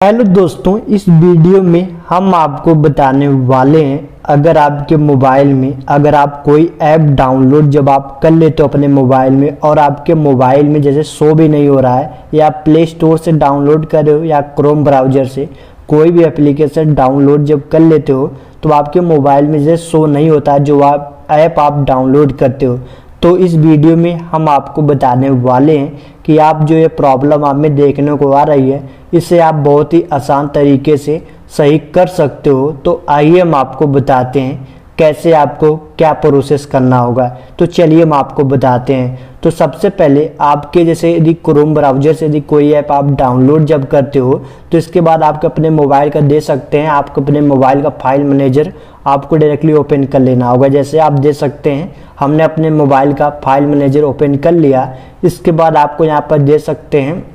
Hello दोस्तों, इस video में हम आपको बताने वाले हैं अगर आपके मोबाइल में अगर आप कोई ऐप डाउनलोड जब आप कर लेते हो अपने मोबाइल में और आपके मोबाइल में जैसे शो भी नहीं हो रहा है या प्ले स्टोर से डाउनलोड कर रहे हो या क्रोम ब्राउज़र से कोई भी एप्लीकेशन डाउनलोड जब कर लेते हो तो आपके मोबाइल में जैसे शो नहीं होता है जो आप ऐप आप डाउनलोड करते हो। तो इस वीडियो में हम आपको बताने वाले हैं कि आप जो ये प्रॉब्लम आप में देखने को आ रही है इसे आप बहुत ही आसान तरीके से सही कर सकते हो। तो आइए हम आपको बताते हैं कैसे आपको क्या प्रोसेस करना होगा। तो चलिए हम आपको बताते हैं। तो सबसे पहले आपके जैसे यदि क्रोम ब्राउज़र से यदि कोई ऐप आप डाउनलोड जब करते हो तो इसके बाद आपको अपने मोबाइल का दे सकते हैं, आपको अपने मोबाइल का फाइल मैनेजर आपको डायरेक्टली ओपन कर लेना होगा। जैसे आप दे सकते हैं हमने अपने मोबाइल का फाइल मैनेजर ओपन कर लिया। इसके बाद आपको यहाँ पर दे सकते हैं,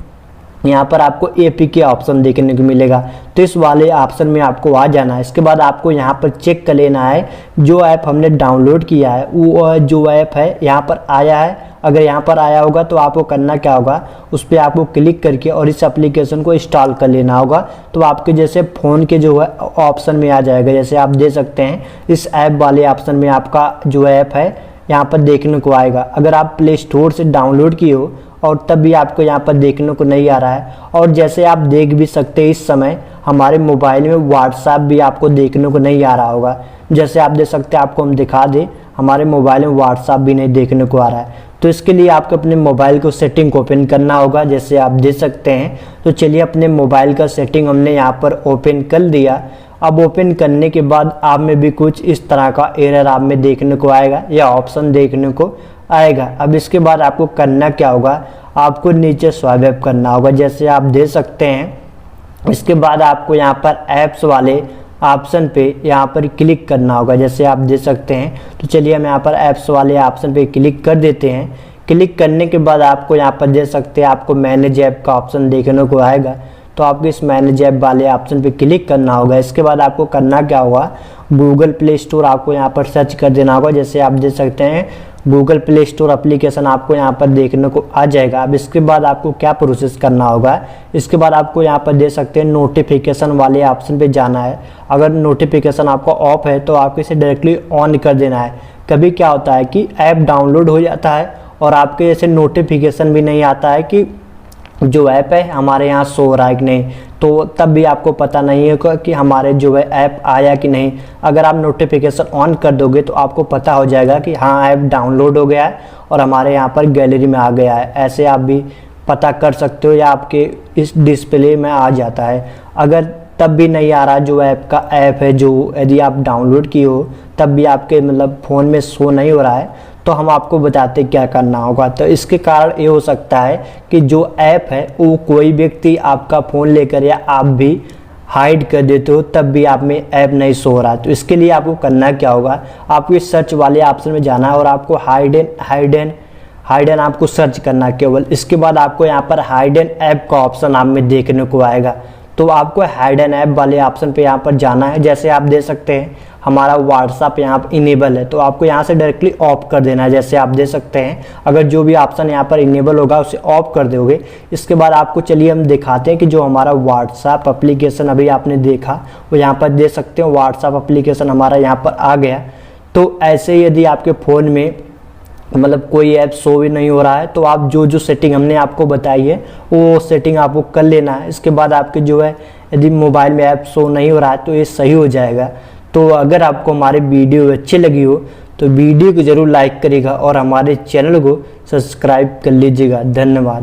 यहाँ पर आपको APK ऑप्शन देखने को मिलेगा तो इस वाले ऑप्शन में आपको आ जाना है। इसके बाद आपको यहाँ पर चेक कर लेना है जो ऐप हमने डाउनलोड किया है वो जो ऐप है यहाँ पर आया है। अगर यहाँ पर आया होगा तो आपको करना क्या होगा, उस पर आपको क्लिक करके और इस एप्लीकेशन को इंस्टॉल कर लेना होगा। तो आपके जैसे फ़ोन के जो है ऑप्शन में आ जाएगा। जैसे आप दे सकते हैं इस ऐप वाले ऑप्शन में आपका जो ऐप है यहाँ पर देखने को आएगा। अगर आप प्ले स्टोर से डाउनलोड किए हो और तब भी आपको यहाँ पर देखने को नहीं आ रहा है, और जैसे आप देख भी सकते हैं इस समय हमारे मोबाइल में व्हाट्सएप भी आपको देखने को नहीं आ रहा होगा। जैसे आप देख सकते हैं, आपको हम दिखा दें हमारे मोबाइल में व्हाट्सएप भी नहीं देखने को आ रहा है। तो इसके लिए आपको अपने मोबाइल को सेटिंग को ओपन करना होगा। जैसे आप देख सकते हैं, तो चलिए अपने मोबाइल का सेटिंग हमने यहाँ पर ओपन कर दिया। अब ओपन करने के बाद आप में भी कुछ इस तरह का एरर आप में देखने को आएगा या ऑप्शन देखने को आएगा। अब इसके बाद आपको करना क्या होगा, आपको नीचे स्वाइप करना होगा। जैसे आप दे सकते हैं इसके बाद आपको यहाँ पर ऐप्स वाले ऑप्शन पे यहाँ पर क्लिक करना होगा। जैसे आप दे सकते हैं, तो चलिए हम यहाँ पर ऐप्स वाले ऑप्शन पे क्लिक कर देते हैं। क्लिक करने के बाद आपको यहाँ पर दे सकते हैं आपको मैनेज ऐप का ऑप्शन देखने को आएगा। तो आपको इस मैनेज ऐप वाले ऑप्शन पे क्लिक करना होगा। इसके बाद आपको करना क्या होगा, गूगल प्ले स्टोर आपको यहाँ पर सर्च कर देना होगा। जैसे आप देख सकते हैं गूगल प्ले स्टोर एप्लीकेशन आपको यहाँ पर देखने को आ जाएगा। अब इसके बाद आपको क्या प्रोसेस करना होगा, इसके बाद आपको यहाँ पर दे सकते हैं नोटिफिकेशन वाले ऑप्शन पे जाना है। अगर नोटिफिकेशन आपका ऑफ है तो आपको इसे डायरेक्टली ऑन कर देना है। कभी क्या होता है कि ऐप डाउनलोड हो जाता है और आपके जैसे नोटिफिकेशन भी नहीं आता है कि जो ऐप है हमारे यहाँ शो हो रहा है कि नहीं, तो तब भी आपको पता नहीं है कि हमारे जो है ऐप आया कि नहीं। अगर आप नोटिफिकेशन ऑन कर दोगे तो आपको पता हो जाएगा कि हाँ ऐप डाउनलोड हो गया है और हमारे यहाँ पर गैलरी में आ गया है। ऐसे आप भी पता कर सकते हो या आपके इस डिस्प्ले में आ जाता है। अगर तब भी नहीं आ रहा जो ऐप है जो यदि आप डाउनलोड किए हो तब भी आपके मतलब फ़ोन में शो नहीं हो रहा है, तो हम आपको बताते क्या करना होगा। तो इसके कारण ये हो सकता है कि जो ऐप है वो कोई व्यक्ति आपका फ़ोन लेकर या आप भी हाइड कर देते हो तब भी आप में ऐप नहीं शो हो रहा। तो इसके लिए आपको करना क्या होगा, आपको इस सर्च वाले ऑप्शन में जाना है और आपको हाइडन आपको सर्च करना है केवल। इसके बाद आपको यहाँ पर हाइडन ऐप का ऑप्शन आप में देखने को आएगा। तो आपको हाइडन ऐप वाले ऑप्शन पे यहाँ पर जाना है। जैसे आप दे सकते हैं हमारा व्हाट्सएप यहाँ पर इनेबल है तो आपको यहाँ से डायरेक्टली ऑफ कर देना है। जैसे आप दे सकते हैं अगर जो भी ऑप्शन यहाँ पर इनेबल होगा उसे ऑफ कर दोगे। इसके बाद आपको चलिए हम दिखाते हैं कि जो हमारा व्हाट्सएप एप्लीकेशन अभी आपने देखा वो यहाँ पर दे सकते हो व्हाट्सएप एप्लीकेशन हमारा यहाँ पर आ गया। तो ऐसे ही यदि आपके फ़ोन में मतलब कोई ऐप शो भी नहीं हो रहा है तो आप जो सेटिंग हमने आपको बताई है वो सेटिंग आपको कर लेना है। इसके बाद आपके जो है यदि मोबाइल में ऐप शो नहीं हो रहा है तो ये सही हो जाएगा। तो अगर आपको हमारी वीडियो अच्छी लगी हो तो वीडियो को ज़रूर लाइक करिएगा और हमारे चैनल को सब्सक्राइब कर लीजिएगा। धन्यवाद।